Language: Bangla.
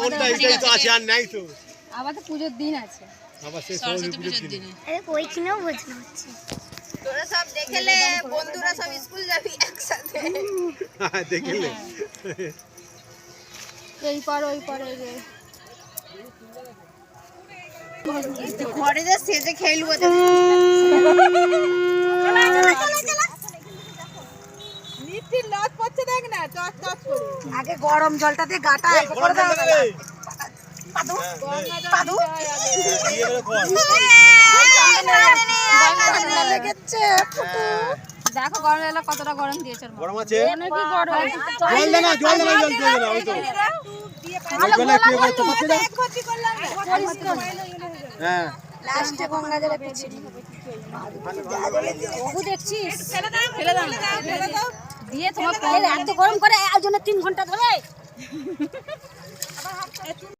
মনটা এটাই তো আছে আর নাই তো আবার তো পুজোর দিন আছে আবার সেই সরস্বতী পুজোর দিনে আরে ওইখানেও বোঝানো হচ্ছে তোরা সব দেখলে বন্ধুরা সব স্কুল যাবি একসাথে দেখলে এই পার ওই পারে রে ঘরে যা সেজে খেলবো নিতির লট পড়ছে দেখ না টট টট করে আগে গরম জলটা দিয়ে গাটা করে দাও পাদু পাদু ঠান্ডা লেগেছে দেখো গরম এলা কতটা গরম দিয়েছে গরম আছে কি গরম জল দে না জল দে না জল দে না ওই তো জলে কি করে তোমাকে দাও হ্যাঁ লাস্টে গঙ্গা জলে পিছিয়ে ওগু দেখছিস ফেলে দাও দিয়ে তোমার এত গরম করে আর জন্য 3 ঘন্টা ধরে